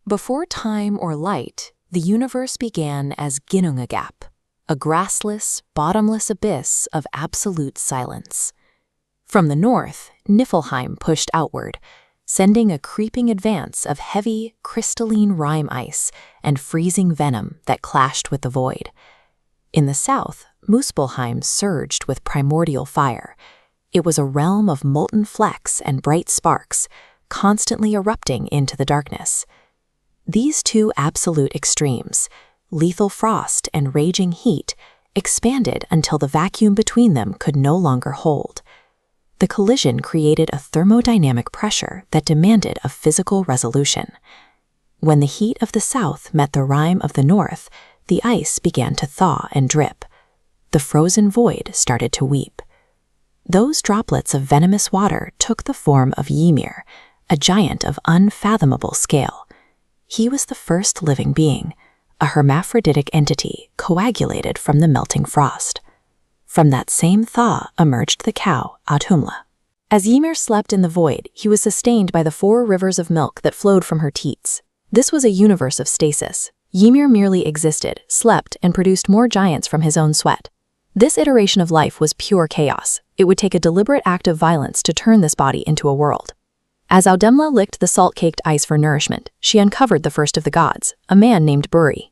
Before time or light, the universe began as Ginnungagap, a grassless, bottomless abyss of absolute silence. From the north, Niflheim pushed outward, sending a creeping advance of heavy, crystalline rime ice and freezing venom that clashed with the void. In the south, Muspelheim surged with primordial fire. It was a realm of molten flecks and bright sparks, constantly erupting into the darkness. These two absolute extremes, lethal frost and raging heat, expanded until the vacuum between them could no longer hold. The collision created a thermodynamic pressure that demanded a physical resolution. When the heat of the south met the rime of the north, the ice began to thaw and drip. The frozen void started to weep. Those droplets of venomous water took the form of Ymir, a giant of unfathomable scale. He was the first living being, a hermaphroditic entity coagulated from the melting frost. From that same thaw emerged the cow, Audhumla. As Ymir slept in the void, he was sustained by the 4 rivers of milk that flowed from her teats. This was a universe of stasis. Ymir merely existed, slept, and produced more giants from his own sweat. This iteration of life was pure chaos. It would take a deliberate act of violence to turn this body into a world. As Audhumla licked the salt-caked ice for nourishment, she uncovered the first of the gods, a man named Buri.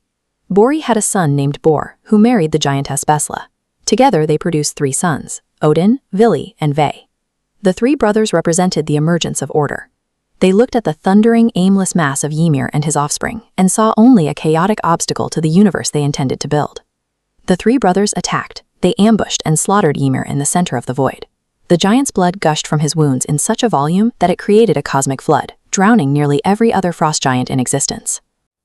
Buri had a son named Bor, who married the giantess Besla. Together they produced 3 sons, Odin, Vili, and Ve. The 3 brothers represented the emergence of order. They looked at the thundering, aimless mass of Ymir and his offspring, and saw only a chaotic obstacle to the universe they intended to build. The 3 brothers attacked. They ambushed and slaughtered Ymir in the center of the void. The giant's blood gushed from his wounds in such a volume that it created a cosmic flood, drowning nearly every other frost giant in existence.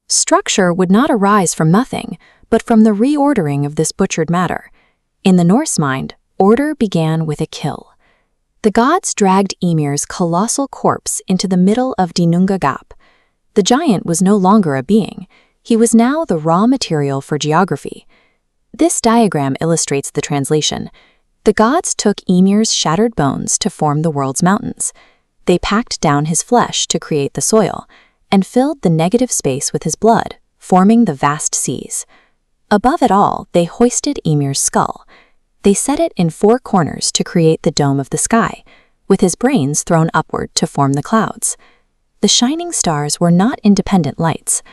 Structure would not arise from nothing, but from the reordering of this butchered matter. In the Norse mind, order began with a kill. The gods dragged Ymir's colossal corpse into the middle of Ginnungagap. The giant was no longer a being. He was now the raw material for geography. This diagram illustrates the translation. The gods took Ymir's shattered bones to form the world's mountains. They packed down his flesh to create the soil, and filled the negative space with his blood, forming the vast seas. Above it all, they hoisted Ymir's skull. They set it in 4 corners to create the dome of the sky, with his brains thrown upward to form the clouds. The shining stars were not independent lights.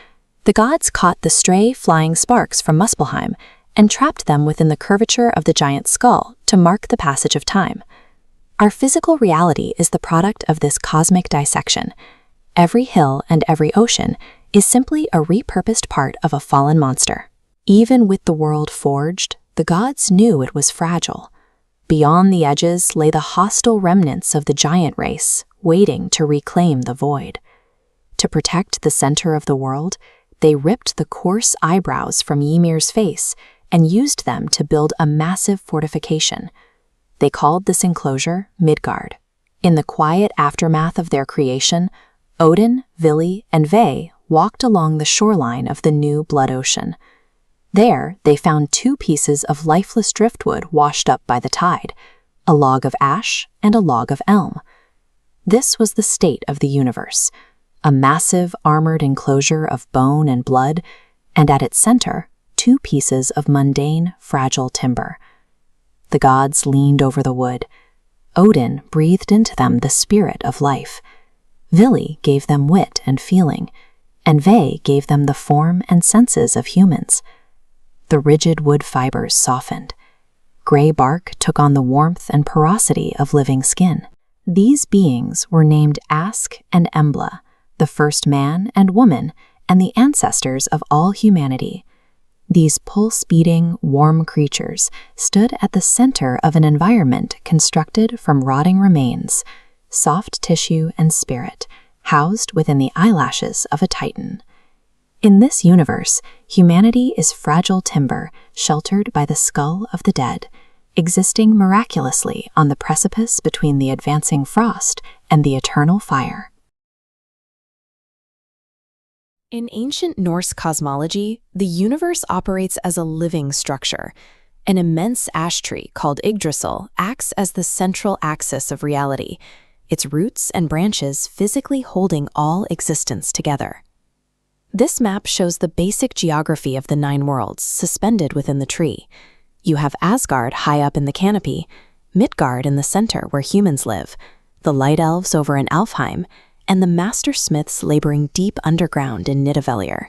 The gods caught the stray, flying sparks from Muspelheim and trapped them within the curvature of the giant's skull to mark the passage of time. Our physical reality is the product of this cosmic dissection. Every hill and every ocean is simply a repurposed part of a fallen monster. Even with the world forged, the gods knew it was fragile. Beyond the edges lay the hostile remnants of the giant race, waiting to reclaim the void. To protect the center of the world, they ripped the coarse eyebrows from Ymir's face and used them to build a massive fortification. They called this enclosure Midgard. In the quiet aftermath of their creation, Odin, Vili, and Ve walked along the shoreline of the new blood ocean. There, they found 2 pieces of lifeless driftwood washed up by the tide, a log of ash and a log of elm. This was the state of the universe, a massive armored enclosure of bone and blood, and at its center, 2 pieces of mundane, fragile timber. The gods leaned over the wood. Odin breathed into them the spirit of life. Vili gave them wit and feeling, and Ve gave them the form and senses of humans. The rigid wood fibers softened. Gray bark took on the warmth and porosity of living skin. These beings were named Ask and Embla, the first man and woman, and the ancestors of all humanity. These pulse-beating, warm creatures stood at the center of an environment constructed from rotting remains, soft tissue and spirit, housed within the eyelashes of a titan. In this universe, humanity is fragile timber sheltered by the skull of the dead, existing miraculously on the precipice between the advancing frost and the eternal fire. In ancient Norse cosmology, the universe operates as a living structure. An immense ash tree called Yggdrasil acts as the central axis of reality, its roots and branches physically holding all existence together. This map shows the basic geography of the 9 worlds suspended within the tree. You have Asgard high up in the canopy, Midgard in the center where humans live, the light elves over in Alfheim, and the master smiths laboring deep underground in Nidavellir.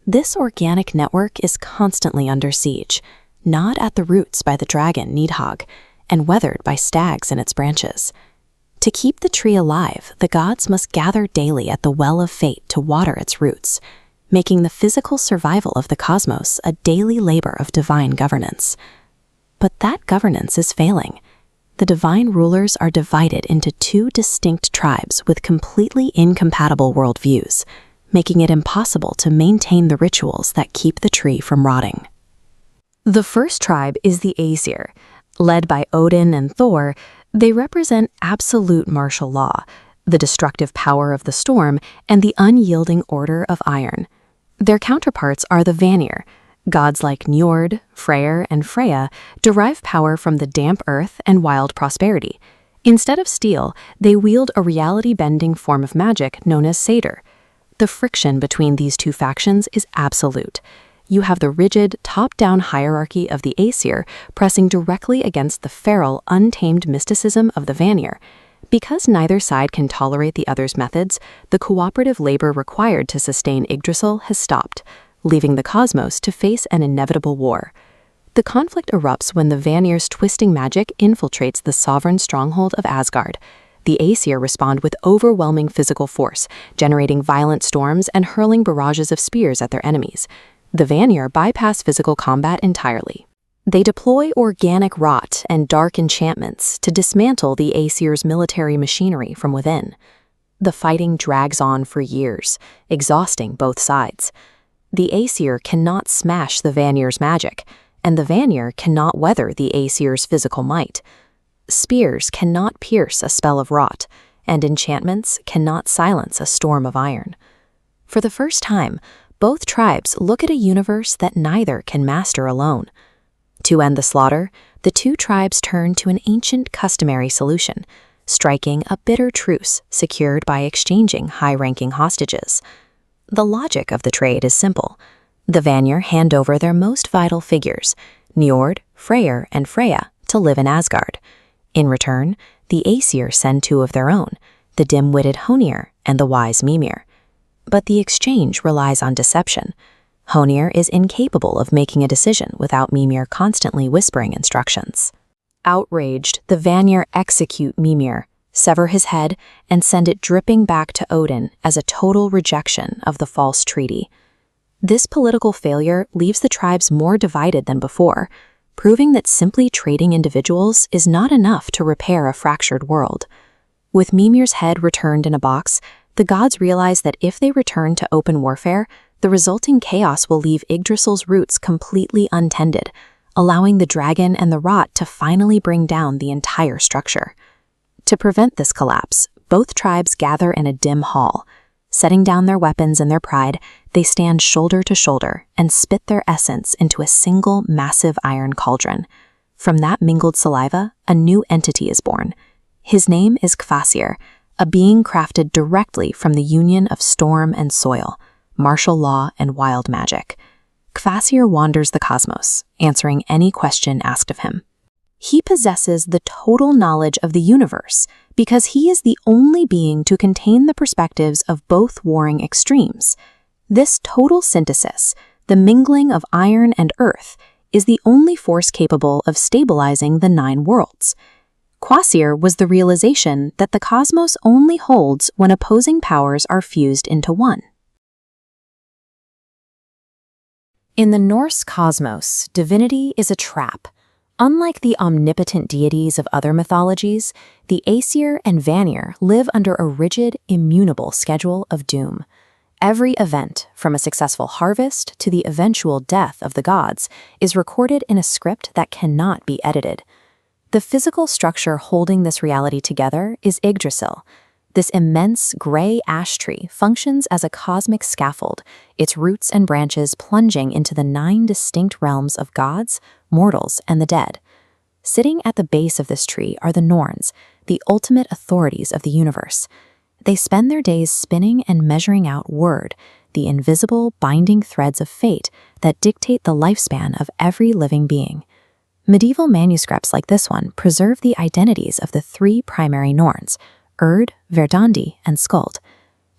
This organic network is constantly under siege, gnawed at the roots by the dragon Nidhogg, and weathered by stags in its branches. To keep the tree alive, the gods must gather daily at the Well of Fate to water its roots, making the physical survival of the cosmos a daily labor of divine governance. But that governance is failing. The divine rulers are divided into 2 distinct tribes with completely incompatible worldviews, making it impossible to maintain the rituals that keep the tree from rotting. The first tribe is the Aesir. Led by Odin and Thor, they represent absolute martial law, the destructive power of the storm, and the unyielding order of iron. Their counterparts are the Vanir. Gods like Njord, Freyr, and Freyja derive power from the damp earth and wild prosperity. Instead of steel, they wield a reality-bending form of magic known as Seidr. The friction between these 2 factions is absolute. You have the rigid, top-down hierarchy of the Aesir pressing directly against the feral, untamed mysticism of the Vanir. Because neither side can tolerate the other's methods, the cooperative labor required to sustain Yggdrasil has stopped, leaving the cosmos to face an inevitable war. The conflict erupts when the Vanir's twisting magic infiltrates the sovereign stronghold of Asgard. The Aesir respond with overwhelming physical force, generating violent storms and hurling barrages of spears at their enemies. The Vanir bypass physical combat entirely. They deploy organic rot and dark enchantments to dismantle the Aesir's military machinery from within. The fighting drags on for years, exhausting both sides. The Aesir cannot smash the Vanir's magic, and the Vanir cannot weather the Aesir's physical might. Spears cannot pierce a spell of rot, and enchantments cannot silence a storm of iron. For the first time, both tribes look at a universe that neither can master alone. To end the slaughter, the 2 tribes turn to an ancient customary solution, striking a bitter truce secured by exchanging high-ranking hostages. The logic of the trade is simple. The Vanir hand over their most vital figures, Njord, Freyr, and Freyja, to live in Asgard. In return, the Aesir send 2 of their own, the dim-witted Honir and the wise Mimir. But the exchange relies on deception. Honir is incapable of making a decision without Mimir constantly whispering instructions. Outraged, the Vanir execute Mimir, sever his head, and send it dripping back to Odin as a total rejection of the false treaty. This political failure leaves the tribes more divided than before, proving that simply trading individuals is not enough to repair a fractured world. With Mimir's head returned in a box, the gods realize that if they return to open warfare, the resulting chaos will leave Yggdrasil's roots completely untended, allowing the dragon and the rot to finally bring down the entire structure. To prevent this collapse, both tribes gather in a dim hall. Setting down their weapons and their pride, they stand shoulder to shoulder and spit their essence into a single massive iron cauldron. From that mingled saliva, a new entity is born. His name is Kvasir, a being crafted directly from the union of storm and soil, martial law and wild magic. Kvasir wanders the cosmos, answering any question asked of him. He possesses the total knowledge of the universe because he is the only being to contain the perspectives of both warring extremes. This total synthesis, the mingling of iron and earth, is the only force capable of stabilizing the 9 worlds. Kvasir was the realization that the cosmos only holds when opposing powers are fused into one. In the Norse cosmos, divinity is a trap. Unlike the omnipotent deities of other mythologies, the Aesir and Vanir live under a rigid, immutable schedule of doom. Every event, from a successful harvest to the eventual death of the gods, is recorded in a script that cannot be edited. The physical structure holding this reality together is Yggdrasil. This immense gray ash tree functions as a cosmic scaffold, its roots and branches plunging into the 9 distinct realms of gods, mortals, and the dead. Sitting at the base of this tree are the Norns, the ultimate authorities of the universe. They spend their days spinning and measuring out word, the invisible, binding threads of fate that dictate the lifespan of every living being. Medieval manuscripts like this one preserve the identities of the three primary Norns, Urd, Verdandi, and Skuld.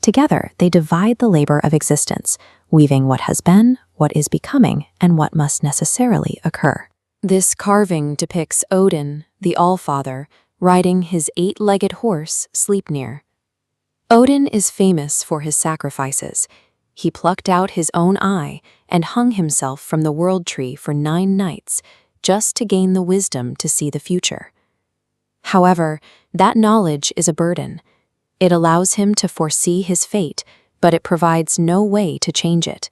Together, they divide the labor of existence, weaving what has been, what is becoming, and what must necessarily occur. This carving depicts Odin, the Allfather, riding his 8-legged horse, Sleipnir. Odin is famous for his sacrifices. He plucked out his own eye and hung himself from the world tree for 9 nights, just to gain the wisdom to see the future. However, that knowledge is a burden. It allows him to foresee his fate, but it provides no way to change it.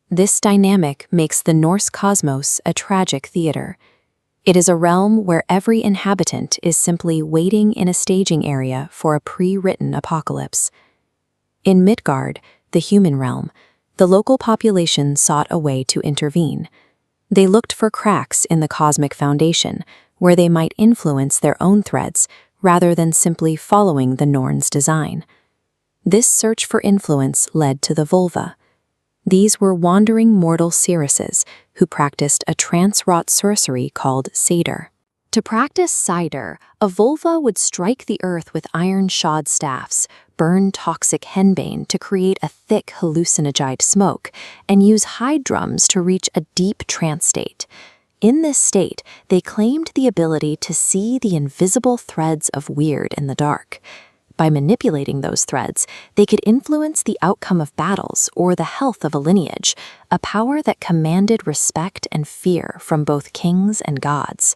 This dynamic makes the Norse cosmos a tragic theater. It is a realm where every inhabitant is simply waiting in a staging area for a pre-written apocalypse. In Midgard, the human realm, the local population sought a way to intervene. They looked for cracks in the cosmic foundation, where they might influence their own threads rather than simply following the Norns' design. This search for influence led to the Völva. These were wandering mortal seeresses who practiced a trance-wrought sorcery called Seidr. To practice Seidr, a Völva would strike the earth with iron-shod staffs, burn toxic henbane to create a thick hallucinogide smoke, and use hide drums to reach a deep trance state. In this state, they claimed the ability to see the invisible threads of weird in the dark. By manipulating those threads, they could influence the outcome of battles or the health of a lineage, a power that commanded respect and fear from both kings and gods.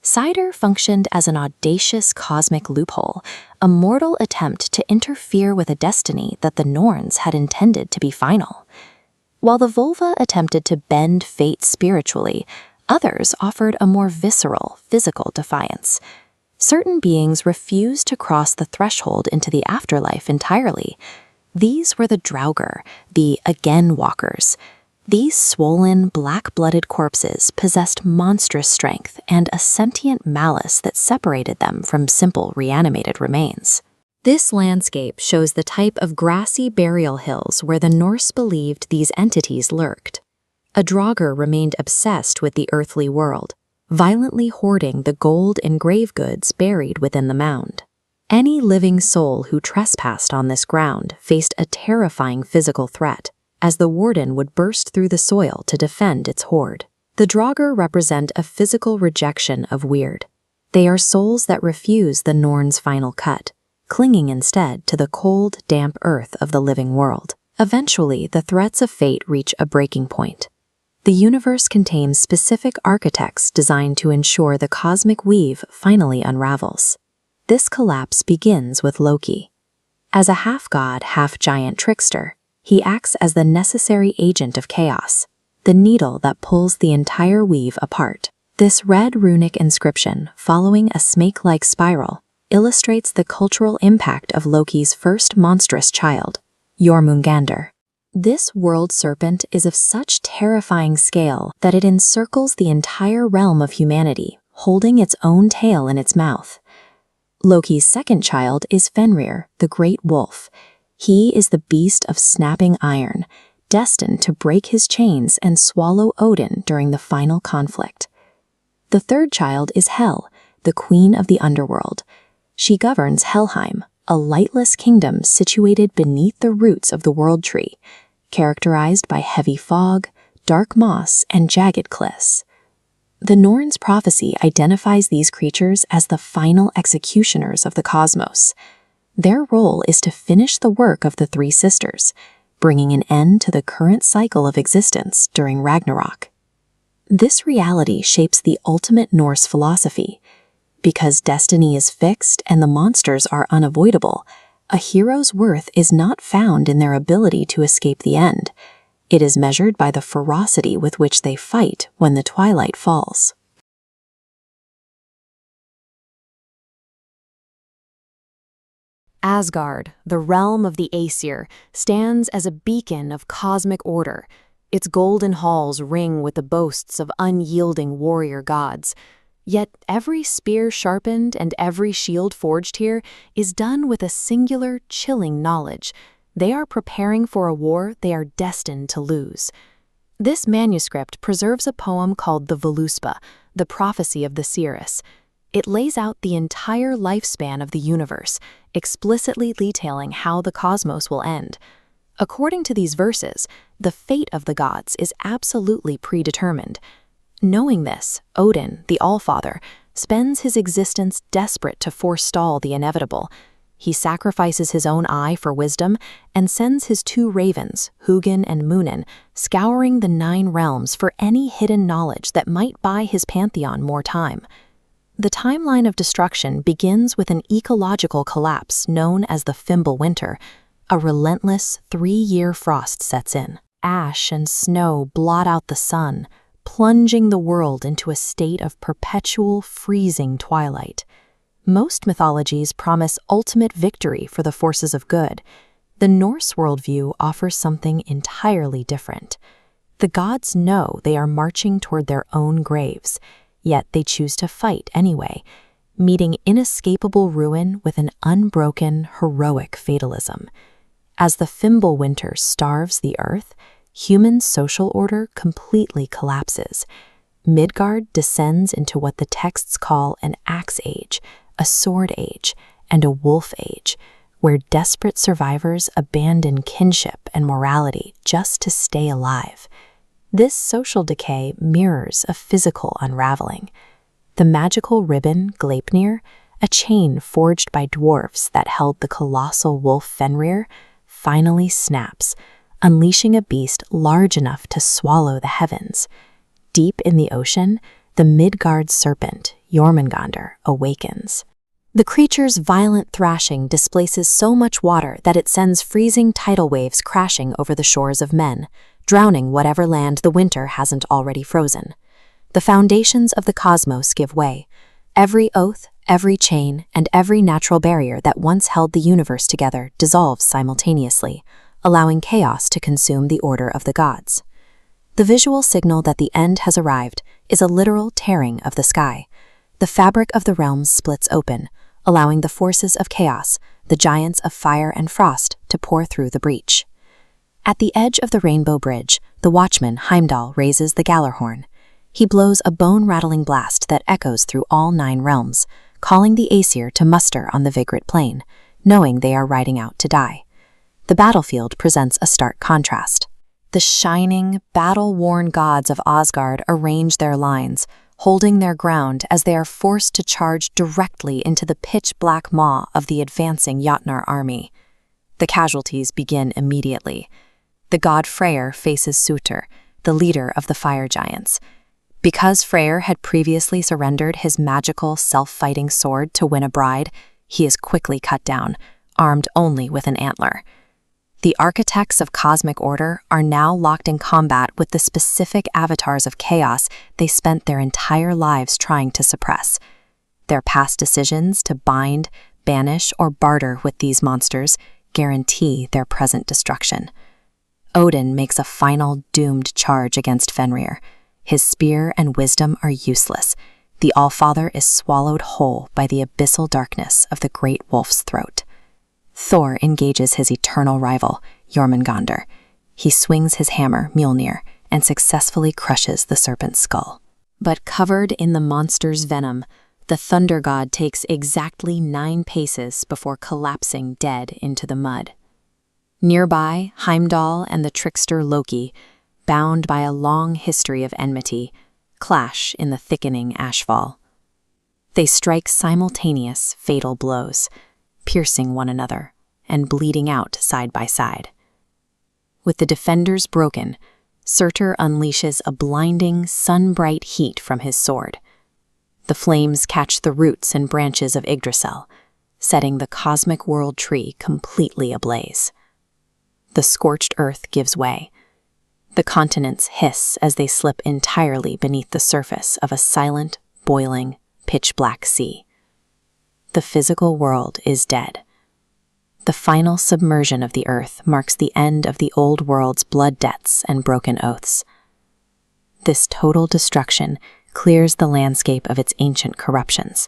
Seidr functioned as an audacious cosmic loophole, a mortal attempt to interfere with a destiny that the Norns had intended to be final. While the Völva attempted to bend fate spiritually, others offered a more visceral, physical defiance. Certain beings refused to cross the threshold into the afterlife entirely. These were the Draugr, the Again Walkers. These swollen, black-blooded corpses possessed monstrous strength and a sentient malice that separated them from simple reanimated remains. This landscape shows the type of grassy burial hills where the Norse believed these entities lurked. A Draugr remained obsessed with the earthly world, violently hoarding the gold and grave goods buried within the mound. Any living soul who trespassed on this ground faced a terrifying physical threat, as the warden would burst through the soil to defend its hoard. The Draugr represent a physical rejection of weird. They are souls that refuse the Norns' final cut, clinging instead to the cold, damp earth of the living world. Eventually, the threats of fate reach a breaking point. The universe contains specific architects designed to ensure the cosmic weave finally unravels. This collapse begins with Loki. As a half-god, half-giant trickster, he acts as the necessary agent of chaos, the needle that pulls the entire weave apart. This red runic inscription, following a snake-like spiral, illustrates the cultural impact of Loki's first monstrous child, Jormungandr. This world serpent is of such terrifying scale that it encircles the entire realm of humanity, holding its own tail in its mouth. Loki's second child is Fenrir, the great wolf. He is the beast of snapping iron, destined to break his chains and swallow Odin during the final conflict. The third child is Hel, the queen of the underworld. She governs Helheim, a lightless kingdom situated beneath the roots of the world tree, characterized by heavy fog, dark moss, and jagged cliffs. The Norns' prophecy identifies these creatures as the final executioners of the cosmos. Their role is to finish the work of the three sisters, bringing an end to the current cycle of existence during Ragnarök. This reality shapes the ultimate Norse philosophy. Because destiny is fixed and the monsters are unavoidable, a hero's worth is not found in their ability to escape the end. It is measured by the ferocity with which they fight when the twilight falls. Asgard, the realm of the Aesir, stands as a beacon of cosmic order. Its golden halls ring with the boasts of unyielding warrior gods. Yet every spear sharpened and every shield forged here is done with a singular, chilling knowledge. They are preparing for a war they are destined to lose. This manuscript preserves a poem called the Voluspa, the prophecy of the seeress. It lays out the entire lifespan of the universe, explicitly detailing how the cosmos will end. According to these verses, the fate of the gods is absolutely predetermined. Knowing this, Odin, the Allfather, spends his existence desperate to forestall the inevitable. He sacrifices his own eye for wisdom and sends his 2 ravens, Hugin and Munin, scouring the 9 realms for any hidden knowledge that might buy his pantheon more time. The timeline of destruction begins with an ecological collapse known as the Fimbulwinter. A relentless 3-year frost sets in. Ash and snow blot out the sun, plunging the world into a state of perpetual freezing twilight. Most mythologies promise ultimate victory for the forces of good. The Norse worldview offers something entirely different. The gods know they are marching toward their own graves, yet they choose to fight anyway, meeting inescapable ruin with an unbroken, heroic fatalism. As the Fimbulwinter starves the earth, human social order completely collapses. Midgard descends into what the texts call an axe age, a sword age, and a wolf age, where desperate survivors abandon kinship and morality just to stay alive. This social decay mirrors a physical unraveling. The magical ribbon Gleipnir, a chain forged by dwarfs that held the colossal wolf Fenrir, finally snaps, unleashing a beast large enough to swallow the heavens. Deep in the ocean, the Midgard serpent, Jormungandr, awakens. The creature's violent thrashing displaces so much water that it sends freezing tidal waves crashing over the shores of men, drowning whatever land the winter hasn't already frozen. The foundations of the cosmos give way. Every oath, every chain, and every natural barrier that once held the universe together dissolves simultaneously, allowing chaos to consume the order of the gods. The visual signal that the end has arrived is a literal tearing of the sky. The fabric of the realms splits open, allowing the forces of chaos, the giants of fire and frost, to pour through the breach. At the edge of the Rainbow Bridge, the watchman Heimdall raises the Gallarhorn. He blows a bone-rattling blast that echoes through all 9 realms, calling the Aesir to muster on the Vigrid plain, knowing they are riding out to die. The battlefield presents a stark contrast. The shining, battle-worn gods of Asgard arrange their lines, holding their ground as they are forced to charge directly into the pitch-black maw of the advancing Jotnar army. The casualties begin immediately. The god Freyr faces Surtur, the leader of the fire giants. Because Freyr had previously surrendered his magical, self-fighting sword to win a bride, he is quickly cut down, armed only with an antler. The architects of cosmic order are now locked in combat with the specific avatars of chaos they spent their entire lives trying to suppress. Their past decisions to bind, banish, or barter with these monsters guarantee their present destruction. Odin makes a final doomed charge against Fenrir. His spear and wisdom are useless. The Allfather is swallowed whole by the abyssal darkness of the great wolf's throat. Thor engages his eternal rival, Jormungandr. He swings his hammer, Mjolnir, and successfully crushes the serpent's skull. But covered in the monster's venom, the thunder god takes exactly 9 paces before collapsing dead into the mud. Nearby, Heimdall and the trickster Loki, bound by a long history of enmity, clash in the thickening ashfall. They strike simultaneous, fatal blows, piercing one another and bleeding out side by side. With the defenders broken, Surtur unleashes a blinding, sun-bright heat from his sword. The flames catch the roots and branches of Yggdrasil, setting the cosmic world tree completely ablaze. The scorched earth gives way. The continents hiss as they slip entirely beneath the surface of a silent, boiling, pitch-black sea. The physical world is dead. The final submersion of the earth marks the end of the old world's blood debts and broken oaths. This total destruction clears the landscape of its ancient corruptions,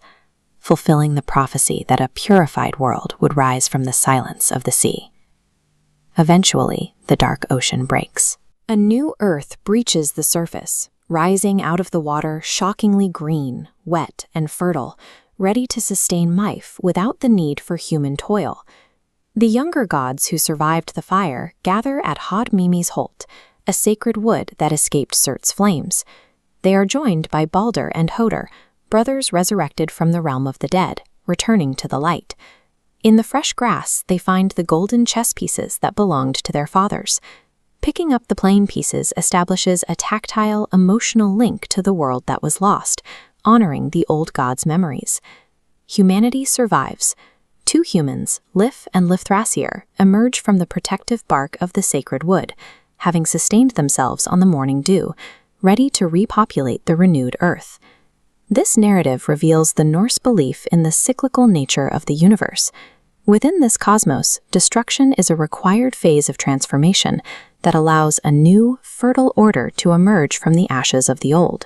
fulfilling the prophecy that a purified world would rise from the silence of the sea. Eventually, the dark ocean breaks. A new Earth breaches the surface, rising out of the water shockingly green, wet, and fertile, ready to sustain life without the need for human toil. The younger gods who survived the fire gather at Mimi's Holt, a sacred wood that escaped Surt's flames. They are joined by Balder and Hoder, brothers resurrected from the realm of the dead, returning to the light. In the fresh grass, they find the golden chess pieces that belonged to their fathers. Picking up the plain pieces establishes a tactile, emotional link to the world that was lost, honoring the old gods' memories. Humanity survives. 2 humans, Lif and Lifthrasir, emerge from the protective bark of the sacred wood, having sustained themselves on the morning dew, ready to repopulate the renewed earth. This narrative reveals the Norse belief in the cyclical nature of the universe. Within this cosmos, destruction is a required phase of transformation that allows a new, fertile order to emerge from the ashes of the old.